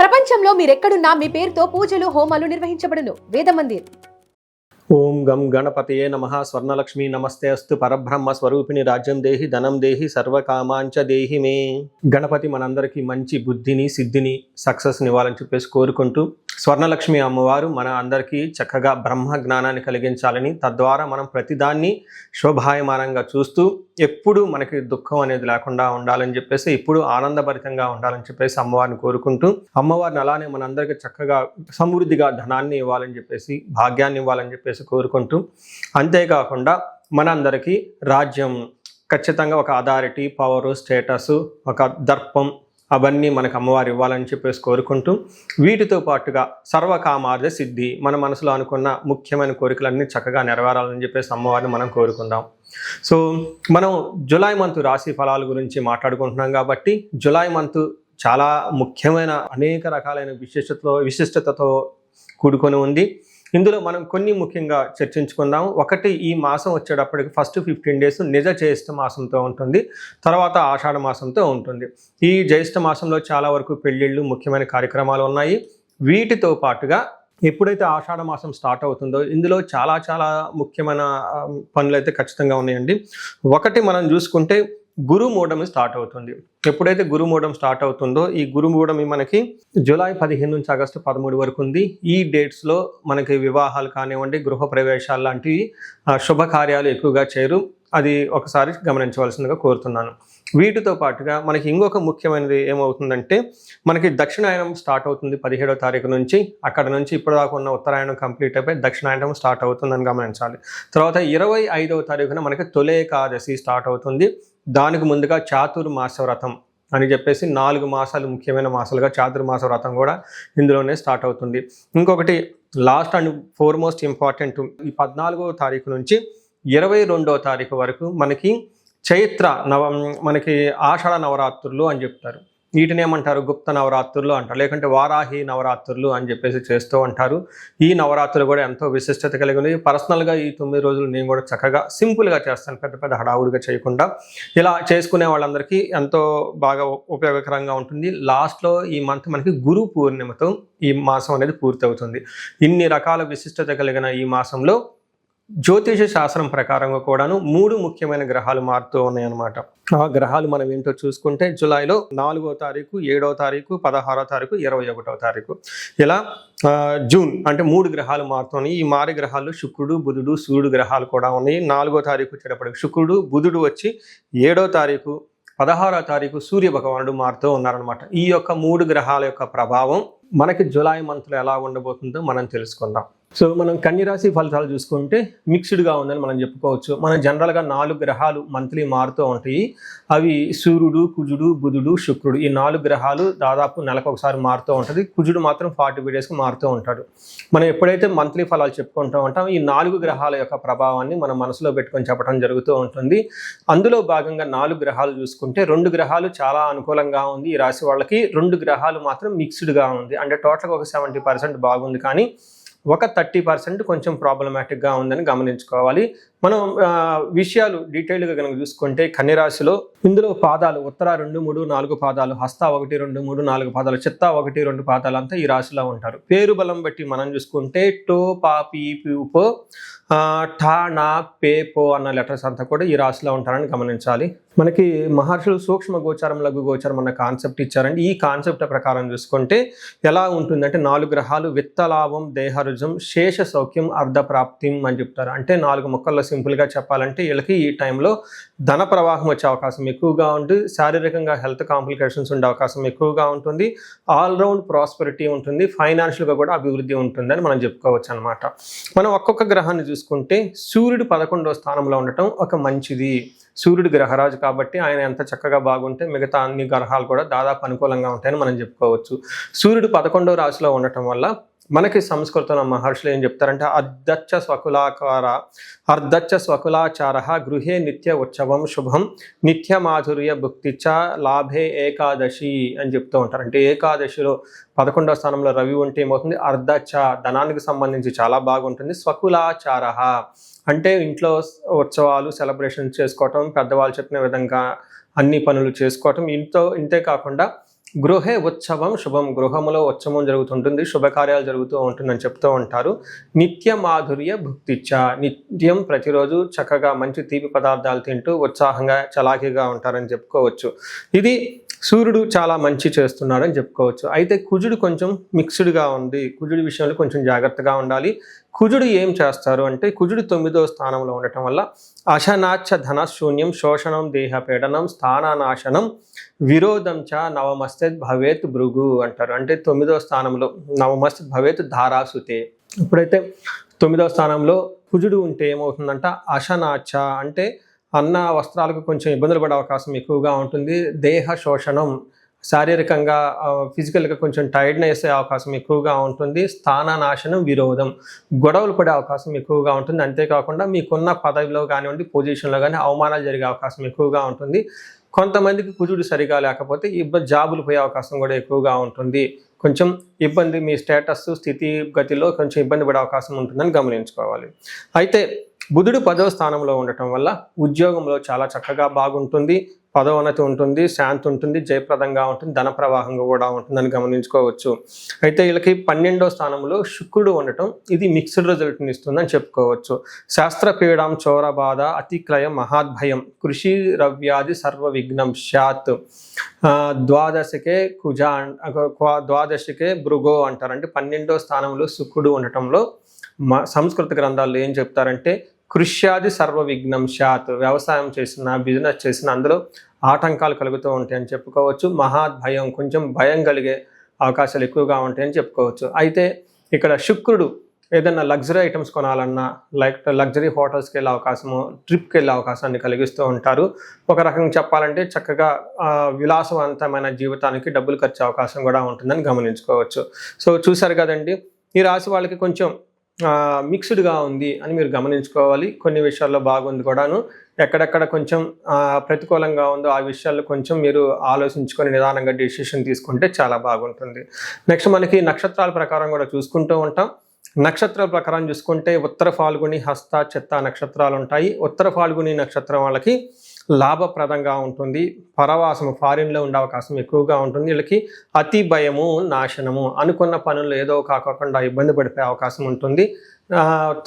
ప్రపంచంలో మీరెక్కడున్నా మీ పేరుతో పూజలు హోమాలు నిర్వహించబడును. వేద మందిర్. ఓం గం గణపతయే నమః. స్వర్ణలక్ష్మి నమస్తే అస్తు. పరబ్రహ్మ స్వరూపిణి రాజ్యం దేహి ధనం దేహి సర్వకామాంచ దేహి మే. గణపతి మనందరికీ మంచి బుద్ధిని సిద్ధిని సక్సెస్ని ఇవ్వాలని చెప్పేసి కోరుకుంటూ, స్వర్ణలక్ష్మి అమ్మవారు మన అందరికీ చక్కగా బ్రహ్మ జ్ఞానాన్ని కలిగించాలని, తద్వారా మనం ప్రతిదాన్ని శోభాయమానంగా చూస్తూ ఎప్పుడు మనకి దుఃఖం అనేది లేకుండా ఉండాలని చెప్పేసి, ఎప్పుడు ఆనందభరితంగా ఉండాలని చెప్పేసి అమ్మవారిని కోరుకుంటూ, అమ్మవారిని అలానే మనందరికీ చక్కగా సమృద్ధిగా ధనాన్ని ఇవ్వాలని చెప్పేసి, భాగ్యాన్ని ఇవ్వాలని చెప్పేసి కోరుకుంటూ, అంతేకాకుండా మనందరికీ రాజ్యం ఖచ్చితంగా ఒక అథారిటీ, పవరు, స్టేటస్, ఒక దర్పం అవన్నీ మనకు అమ్మవారు ఇవ్వాలని చెప్పేసి కోరుకుంటూ, వీటితో పాటుగా సర్వకామార్థ సిద్ధి, మన మనసులో అనుకున్న ముఖ్యమైన కోరికలన్నీ చక్కగా నెరవేరాలని చెప్పేసి అమ్మవారిని మనం కోరుకుందాం. సో మనం జూలై మంత్ రాశి ఫలాల గురించి మాట్లాడుకుంటున్నాం కాబట్టి, జూలై మంత్ చాలా ముఖ్యమైన అనేక రకాలైన విశిష్టతతో కూడుకొని ఉంది. ఇందులో మనం కొన్ని ముఖ్యంగా చర్చించుకుందాం. ఒకటి, ఈ మాసం వచ్చేటప్పటికి ఫస్ట్ 15 డేస్ నిజ జ్యేష్ఠ మాసంతో ఉంటుంది, తర్వాత ఆషాఢ మాసంతో ఉంటుంది. ఈ జ్యేష్ఠ మాసంలో చాలా వరకు పెళ్ళిళ్ళు, ముఖ్యమైన కార్యక్రమాలు ఉన్నాయి. వీటితో పాటుగా ఎప్పుడైతే ఆషాఢ మాసం స్టార్ట్ అవుతుందో ఇందులో చాలా చాలా ముఖ్యమైన పనులు అయితే ఖచ్చితంగా ఉన్నాయండి. ఒకటి మనం చూసుకుంటే గురుమూఢమి స్టార్ట్ అవుతుంది. ఎప్పుడైతే గురుమూఢం స్టార్ట్ అవుతుందో, ఈ గురుమూఢమి మనకి జూలై 15 నుంచి ఆగస్టు 13 వరకు ఉంది. ఈ డేట్స్లో మనకి వివాహాలు కానివ్వండి, గృహ ప్రవేశాలు లాంటివి శుభకార్యాలు ఎక్కువగా చేయరు. అది ఒకసారి గమనించవలసిందిగా కోరుతున్నాను. వీటితో పాటుగా మనకి ఇంకొక ముఖ్యమైనది ఏమవుతుందంటే, మనకి దక్షిణాయనం స్టార్ట్ అవుతుంది 17వ తారీఖు నుంచి. అక్కడ నుంచి ఇప్పటిదాకా ఉన్న ఉత్తరాయణం కంప్లీట్ అయిపోయి దక్షిణాయనం స్టార్ట్ అవుతుందని గమనించాలి. తర్వాత 25వ తారీఖున మనకి తొలి ఏకాదశి స్టార్ట్ అవుతుంది. దానికి ముందుగా చాతుర్మాస వ్రతం అని చెప్పేసి 4 మాసాలు ముఖ్యమైన మాసాలుగా చాతుర్మాస వ్రతం కూడా ఇందులోనే స్టార్ట్ అవుతుంది. ఇంకొకటి లాస్ట్ అండ్ ఫోర్మోస్ట్ ఇంపార్టెంట్, ఈ 14వ తారీఖు నుంచి 22వ తారీఖు వరకు మనకి చైత్ర మనకి ఆషాఢ నవరాత్రులు అని చెప్తారు. వీటిని ఏమంటారు? గుప్త నవరాత్రులు అంటారు, లేకుంటే వారాహి నవరాత్రులు అని చెప్పేసి చేస్తూ ఉంటారు. ఈ నవరాత్రులు కూడా ఎంతో విశిష్టత కలిగి ఉంది. పర్సనల్గా ఈ 9 రోజులు నేను కూడా చక్కగా సింపుల్గా చేస్తాను, పెద్ద పెద్ద హడావుడిగా చేయకుండా. ఇలా చేసుకునే వాళ్ళందరికీ ఎంతో బాగా ఉపయోగకరంగా ఉంటుంది. లాస్ట్లో ఈ మంత్ మనకి గురు పూర్ణిమతో ఈ మాసం అనేది పూర్తి అవుతుంది. ఇన్ని రకాల విశిష్టత కలిగిన ఈ మాసంలో జ్యోతిష శాస్త్రం ప్రకారంగా కూడాను 3 ముఖ్యమైన గ్రహాలు మారుతూ ఉన్నాయన్నమాట. ఆ గ్రహాలు మనం ఏంటో చూసుకుంటే, జూలైలో 4వ తారీఖు, 7వ తారీఖు, 16వ తారీఖు, 21వ తారీఖు, ఇలా జూన్ అంటే 3 గ్రహాలు మారుతున్నాయి. ఈ మారి గ్రహాలు శుక్రుడు, బుధుడు, సూర్యుడు గ్రహాలు కూడా ఉన్నాయి. 4వ తారీఖు వచ్చేటప్పటికి శుక్రుడు, బుధుడు వచ్చి 7వ తారీఖు, 16వ తారీఖు సూర్య భగవానుడు మారుతూ ఉన్నారనమాట. ఈ యొక్క 3 గ్రహాల యొక్క ప్రభావం మనకి జూలై మంత్లో ఎలా ఉండబోతుందో మనం తెలుసుకుందాం. సో మనం కన్యరాశి ఫలితాలు చూసుకుంటే మిక్స్డ్గా ఉందని మనం చెప్పుకోవచ్చు. మనం జనరల్గా 4 గ్రహాలు మంత్లీ మారుతూ ఉంటాయి. అవి సూర్యుడు, కుజుడు, బుధుడు, శుక్రుడు. ఈ 4 గ్రహాలు దాదాపు నెలకు ఒకసారి మారుతూ ఉంటుంది. కుజుడు మాత్రం 40 డేస్కి మారుతూ ఉంటాడు. మనం ఎప్పుడైతే మంత్లీ ఫలాలు చెప్పుకుంటూ ఉంటాం, ఈ 4 గ్రహాల యొక్క ప్రభావాన్ని మనం మనసులో పెట్టుకొని చెప్పడం జరుగుతూ ఉంటుంది. అందులో భాగంగా 4 గ్రహాలు చూసుకుంటే 2 గ్రహాలు చాలా అనుకూలంగా ఉంది ఈ రాశి వాళ్ళకి, 2 గ్రహాలు మాత్రం మిక్స్డ్గా ఉంది. అంటే టోటల్గా ఒక 70% బాగుంది, కానీ ఒక 30% కొంచెం ప్రాబ్లమాటిక్గా ఉందని గమనించుకోవాలి. మనం విషయాలు డీటెయిల్గా కనుక చూసుకుంటే, కన్యరాశిలో ఇందులో పాదాలు ఉత్తర 2, 3, 4 పాదాలు, హస్త 1, 2, 3, 4 పాదాలు, చిత్త 1, 2 పాదాలు అంతా ఈ రాశిలో ఉంటారు. పేరు బలం బట్టి మనం చూసుకుంటే టో, పా, పీ, పో, ఠా, నా, పే, పో అన్న లెటర్స్ అంతా కూడా ఈ రాశిలో ఉంటారని గమనించాలి. మనకి మహర్షులు సూక్ష్మ గోచారం, లఘు గోచారం అన్న కాన్సెప్ట్ ఇచ్చారండి. ఈ కాన్సెప్ట్ ప్రకారం చూసుకుంటే ఎలా ఉంటుందంటే, 4 గ్రహాలు విత్తలాభం, దేహరుజం, శేష సౌఖ్యం, అర్ధప్రాప్తిం అని చెప్తారు. అంటే 4 ముక్కల్లో సింపుల్గా చెప్పాలంటే, వీళ్ళకి ఈ టైంలో ధన ప్రవాహం వచ్చే అవకాశం ఎక్కువగా ఉంది, శారీరకంగా హెల్త్ కాంప్లికేషన్స్ ఉండే అవకాశం ఎక్కువగా ఉంటుంది, ఆల్రౌండ్ ప్రాస్పెరిటీ ఉంటుంది, ఫైనాన్షియల్గా కూడా అభివృద్ధి ఉంటుందని మనం చెప్పుకోవచ్చు అనమాట. మనం ఒక్కొక్క గ్రహాన్ని చూసుకుంటే, సూర్యుడు 11వ స్థానంలో ఉండటం ఒక మంచిది. సూర్యుడు గ్రహరాజు కాబట్టి ఆయన ఎంత చక్కగా బాగుంటే మిగతా అన్ని గ్రహాలు కూడా దాదాపు అనుకూలంగా ఉంటాయని మనం చెప్పుకోవచ్చు. సూర్యుడు 11వ రాశిలో ఉండటం వల్ల మనకి సంస్కృతంలో మహర్షులు ఏం చెప్తారంటే, అర్ధచ్చ స్వకులాచార గృహే నిత్య ఉత్సవం శుభం నిత్య మాధుర్య భుక్తిచ్చ లాభే ఏకాదశి అని చెప్తూ ఉంటారు. అంటే ఏకాదశిలో 11వ స్థానంలో రవి ఉంటే ఏమవుతుంది, అర్ధచ్చ ధనానికి సంబంధించి చాలా బాగుంటుంది. స్వకులాచార అంటే ఇంట్లో ఉత్సవాలు సెలబ్రేషన్ చేసుకోవటం, పెద్దవాళ్ళు చెప్పిన విధంగా అన్ని పనులు చేసుకోవటం, ఇంతే కాకుండా గృహే ఉత్సవం శుభం, గృహములో ఉత్సవం జరుగుతుంటుంది, శుభకార్యాలు జరుగుతూ ఉంటుందని చెప్తూ ఉంటారు. నిత్య మాధుర్య భుక్తిచ్చ, నిత్యం ప్రతిరోజు చక్కగా మంచి తీపి పదార్థాలు తింటూ ఉత్సాహంగా చలాకీగా ఉంటారని చెప్పుకోవచ్చు. ఇది సూర్యుడు చాలా మంచి చేస్తున్నాడని చెప్పుకోవచ్చు. అయితే కుజుడు కొంచెం మిక్స్డ్గా ఉంది. కుజుడి విషయంలో కొంచెం జాగ్రత్తగా ఉండాలి. కుజుడు ఏం చేస్తారు అంటే, కుజుడు 9వ స్థానంలో ఉండటం వల్ల అశనాచ్చ ధనశూన్యం శోషణం దేహపీడనం స్థానానాశనం విరోధం చ నవమస్తద్ భవేత్ భృగు అంటారు. అంటే 9వ స్థానంలో నవమస్తద్ భవేత్ ధారాసుతే. ఇప్పుడైతే 9వ స్థానంలో కుజుడు ఉంటే ఏమవుతుందంట, అశనాచ్చ అంటే అన్న వస్త్రాలకు కొంచెం ఇబ్బందులు పడే అవకాశం ఎక్కువగా ఉంటుంది. దేహ శోషణం, శారీరకంగా ఫిజికల్గా కొంచెం టైర్డ్నెస్ అయ్యే అవకాశం ఎక్కువగా ఉంటుంది. స్థాననాశనం విరోధం, గొడవలు పడే అవకాశం ఎక్కువగా ఉంటుంది. అంతేకాకుండా మీకున్న పదవిలో కానివ్వండి, పొజిషన్లో కానీ అవమానాలు జరిగే అవకాశం ఎక్కువగా ఉంటుంది. కొంతమందికి కుజుడు సరిగా లేకపోతే జాబులు పోయే అవకాశం కూడా ఎక్కువగా ఉంటుంది. కొంచెం ఇబ్బంది, మీ స్టేటస్ స్థితి గతిలో కొంచెం ఇబ్బంది పడే అవకాశం ఉంటుందని గమనించుకోవాలి. అయితే బుధుడు 10వ స్థానంలో ఉండటం వల్ల ఉద్యోగంలో చాలా చక్కగా బాగుంటుంది, పదోన్నతి ఉంటుంది, శాంతి ఉంటుంది, జయప్రదంగా ఉంటుంది, ధన ప్రవాహంగా కూడా ఉంటుందని గమనించుకోవచ్చు. అయితే వీళ్ళకి 12వ స్థానంలో శుక్రుడు ఉండటం ఇది మిక్స్డ్ రిజల్ట్ని ఇస్తుందని చెప్పుకోవచ్చు. శాస్త్రపీడం చోరబాధ అతిక్రయం మహాద్భయం కృషి రవ్యాధి సర్వ విఘ్నం స్యాత్. ద్వాదశకే ద్వాదశకే భృగో అంటారు. అంటే 12వ స్థానంలో శుక్రుడు ఉండటంలో సంస్కృత గ్రంథాల్లో ఏం చెప్తారంటే, కృష్యాది సర్వ విఘ్నం శాత్. వ్యవసాయం చేసిన, బిజినెస్ చేసిన అందులో ఆటంకాలు కలుగుతూ ఉంటాయని చెప్పుకోవచ్చు. మహాద్భయం, కొంచెం భయం కలిగే అవకాశాలు ఎక్కువగా ఉంటాయని చెప్పుకోవచ్చు. అయితే ఇక్కడ శుక్రుడు ఏదైనా లగ్జరీ ఐటమ్స్ కొనాలన్నా, లగ్జరీ హోటల్స్కి వెళ్ళే అవకాశము, ట్రిప్కి వెళ్ళే అవకాశాన్ని కలిగిస్తూ ఉంటారు. ఒక రకంగా చెప్పాలంటే చక్కగా విలాసవంతమైన జీవితానికి డబ్బులు ఖర్చు అవకాశం కూడా ఉంటుందని గమనించుకోవచ్చు. సో చూసారు కదండి, ఈ రాశి వాళ్ళకి కొంచెం మిక్స్డ్గా ఉంది అని మీరు గమనించుకోవాలి. కొన్ని విషయాల్లో బాగుంది కూడాను, ఎక్కడెక్కడ కొంచెం ప్రతికూలంగా ఉందో ఆ విషయాల్లో కొంచెం మీరు ఆలోచించుకొని నిదానంగా డెసిషన్ తీసుకుంటే చాలా బాగుంటుంది. నెక్స్ట్ మనకి నక్షత్రాల ప్రకారం కూడా చూసుకుంటూ ఉంటాం. నక్షత్రాల ప్రకారం చూసుకుంటే ఉత్తర ఫాల్గుని, హస్త, చిత్త నక్షత్రాలు ఉంటాయి. ఉత్తర ఫాల్గుని నక్షత్రం వాళ్ళకి లాభప్రదంగా ఉంటుంది. పరవాసము, ఫారిన్లో ఉండే అవకాశం ఎక్కువగా ఉంటుంది. వీళ్ళకి అతి భయము నాశనము, అనుకున్న పనులు ఏదో కాకుండా ఇబ్బంది పడిపోయే అవకాశం ఉంటుంది.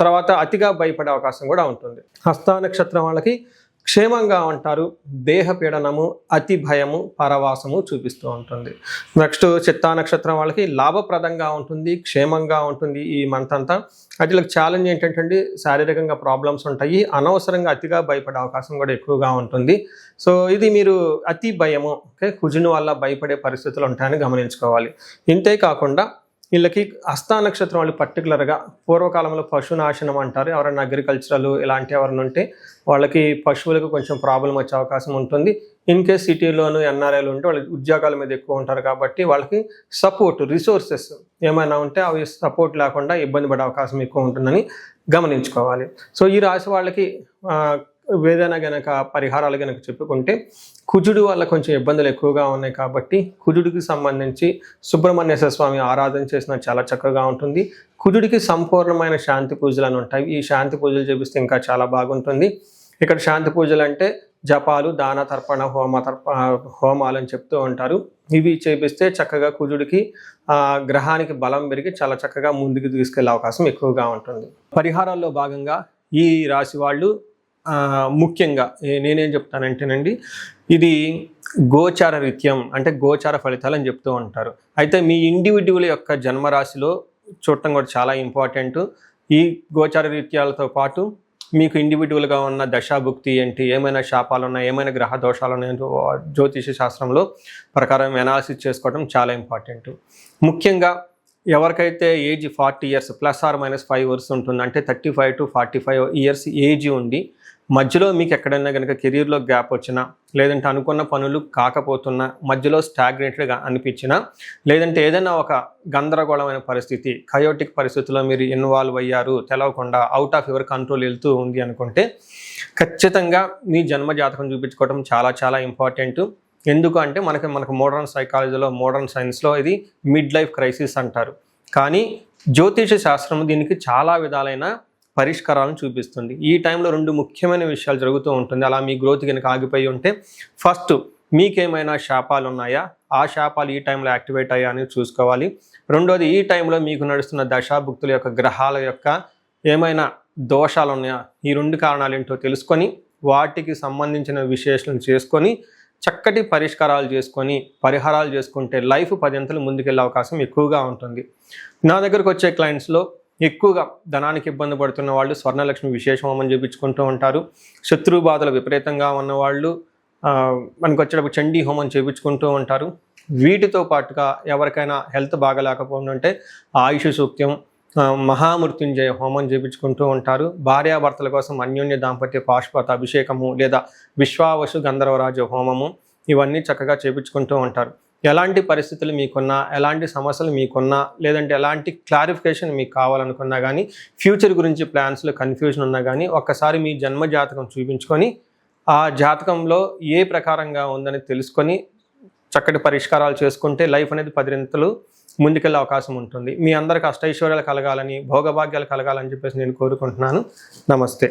తర్వాత అతిగా భయపడే అవకాశం కూడా ఉంటుంది. హస్త నక్షత్రం వాళ్ళకి క్షేమంగా ఉంటారు. దేహ పీడనము, అతి భయము, పరవాసము చూపిస్తూ ఉంటుంది. నెక్స్ట్ చిత్తా నక్షత్రం వాళ్ళకి లాభప్రదంగా ఉంటుంది, క్షేమంగా ఉంటుంది ఈ మంత్ అంతా. అయితే వీళ్ళకి ఛాలెంజ్ ఏంటంటే శారీరకంగా ప్రాబ్లమ్స్ ఉంటాయి, అనవసరంగా అతిగా భయపడే అవకాశం కూడా ఎక్కువగా ఉంటుంది. సో ఇది మీరు అతి భయము, కుజుని వల్ల భయపడే పరిస్థితులు ఉంటాయని గమనించుకోవాలి. ఇంతే కాకుండా వీళ్ళకి హస్త నక్షత్రం వాళ్ళు పర్టికులర్గా పూర్వకాలంలో పశునాశనం అంటారు. ఎవరైనా అగ్రికల్చరల్ ఇలాంటి ఎవరైనా ఉంటే వాళ్ళకి పశువులకు కొంచెం ప్రాబ్లం వచ్చే అవకాశం ఉంటుంది. ఇన్ కేస్ సిటీలోను ఎన్ఆర్ఐలు ఉంటే వాళ్ళకి ఉద్యోగాల మీద ఎక్కువ ఉంటారు కాబట్టి వాళ్ళకి సపోర్ట్, రిసోర్సెస్ ఏమైనా ఉంటే అవి సపోర్ట్ లేకుండా ఇబ్బంది పడే అవకాశం ఎక్కువ ఉంటుందని గమనించుకోవాలి. సో ఈ రాశి వాళ్ళకి ఏదైనా గనక పరిహారాలు గనక చెప్పుకుంటే, కుజుడు వల్ల కొంచెం ఇబ్బందులు ఎక్కువగా ఉన్నాయి కాబట్టి కుజుడికి సంబంధించి సుబ్రహ్మణ్యేశ్వర స్వామి ఆరాధన చేసినా చాలా చక్కగా ఉంటుంది. కుజుడికి సంపూర్ణమైన శాంతి పూజలు అని ఉంటాయి. ఈ శాంతి పూజలు చేపిస్తే ఇంకా చాలా బాగుంటుంది. ఇక్కడ శాంతి పూజలు అంటే జపాలు, దాన తర్పణ, హోమాలు అని చెప్తూ ఉంటారు. ఇవి చేపిస్తే చక్కగా కుజుడికి గ్రహానికి బలం పెరిగి చాలా చక్కగా ముందుకు తీసుకెళ్లే అవకాశం ఎక్కువగా ఉంటుంది. పరిహారాల్లో భాగంగా ఈ రాశి వాళ్ళు ముఖ్యంగా నేనేం చెప్తానంటేనండి, ఇది గోచార రీత్యం అంటే గోచార ఫలితాలు అని చెప్తూ ఉంటారు. అయితే మీ ఇండివిడ్యువల్ యొక్క జన్మరాశిలో చూడటం కూడా చాలా ఇంపార్టెంట్. ఈ గోచార రీత్యాలతో పాటు మీకు ఇండివిడ్యువల్గా ఉన్న దశాభుక్తి ఏంటి, ఏమైనా శాపాలు ఉన్నాయి, ఏమైనా గ్రహ దోషాలు ఉన్నాయో జ్యోతిష శాస్త్రంలో ప్రకారం అనాలిసిస్ చేసుకోవడం చాలా ఇంపార్టెంట్. ముఖ్యంగా ఎవరికైతే ఏజ్ 40 years ±5 years ఉంటుంది, అంటే 35 to 45 years ఏజ్ ఉండి మధ్యలో మీకు ఎక్కడైనా కనుక కెరీర్లో గ్యాప్ వచ్చినా, లేదంటే అనుకున్న పనులు కాకపోతున్నా, మధ్యలో స్టాగ్నేట్గా అనిపించినా, లేదంటే ఏదైనా ఒక గందరగోళమైన పరిస్థితి, కయోటిక్ పరిస్థితిలో మీరు ఇన్వాల్వ్ అయ్యారు, తెలవకుండా అవుట్ ఆఫ్ యువర్ కంట్రోల్ వెళ్తూ ఉంది అనుకుంటే ఖచ్చితంగా మీ జన్మ జాతకం చూపించుకోవడం చాలా చాలా ఇంపార్టెంట్. ఎందుకు అంటే మనకు మోడర్న్ సైకాలజీలో, మోడర్న్ సైన్స్లో ఇది మిడ్ లైఫ్ క్రైసిస్ అంటారు. కానీ జ్యోతిష శాస్త్రం దీనికి చాలా విధాలైన పరిష్కారాలను చూపిస్తుంది. ఈ టైంలో 2 ముఖ్యమైన విషయాలు జరుగుతూ ఉంటుంది. అలా మీ గ్రోత్ కనుక ఆగిపోయి ఉంటే, ఫస్ట్ మీకేమైనా శాపాలు ఉన్నాయా, ఆ శాపాలు ఈ టైంలో యాక్టివేట్ అయ్యా అని చూసుకోవాలి. రెండోది, ఈ టైంలో మీకు నడుస్తున్న దశాభుక్తుల యొక్క గ్రహాల యొక్క ఏమైనా దోషాలు ఉన్నాయా, ఈ 2 కారణాలు ఏంటో తెలుసుకొని వాటికి సంబంధించిన విశ్లేషణ చేసుకొని చక్కటి పరిష్కారాలు చేసుకొని పరిహారాలు చేసుకుంటే లైఫ్ 10 అంతలు ముందుకెళ్ళే అవకాశం ఎక్కువగా ఉంటుంది. నా దగ్గరకు వచ్చే క్లయింట్స్లో ఎక్కువగా ధనానికి ఇబ్బంది పడుతున్న వాళ్ళు స్వర్ణలక్ష్మి విశేష హోమం చేయించుకుంటూ ఉంటారు. శత్రు బాధలు విపరీతంగా ఉన్నవాళ్ళు మనకు వచ్చేటప్పుడు చండీ హోమం చేయించుకుంటూ ఉంటారు. వీటితో పాటుగా ఎవరికైనా హెల్త్ బాగలేకపోతుంటే ఆయుష్ సూక్త్యం, మహామృత్యుంజయ హోమం చేయించుకుంటూ ఉంటారు. భార్యాభర్తల కోసం అన్యోన్య దాంపత్య పాశుపత అభిషేకము లేదా విశ్వావసు గంధర్వరాజ హోమము ఇవన్నీ చక్కగా చేయించుకుంటూ ఉంటారు. ఎలాంటి పరిస్థితులు మీకున్నా, ఎలాంటి సమస్యలు మీకున్నా, లేదంటే ఎలాంటి క్లారిఫికేషన్ మీకు కావాలనుకున్నా కానీ, ఫ్యూచర్ గురించి ప్లాన్స్లో కన్ఫ్యూజన్ ఉన్నా కానీ ఒక్కసారి మీ జన్మ జాతకం చూపించుకొని ఆ జాతకంలో ఏ ప్రకారంగా ఉందని తెలుసుకొని చక్కటి పరిష్కారాలు చేసుకుంటే లైఫ్ అనేది 10 అంతలు ముందుకెళ్ళే అవకాశం ఉంటుంది. మీ అందరికి అష్టైశ్వర్యాలు కలగాలని, భోగభాగ్యాలు కలగాలని చెప్పేసి నేను కోరుకుంటున్నాను. నమస్తే.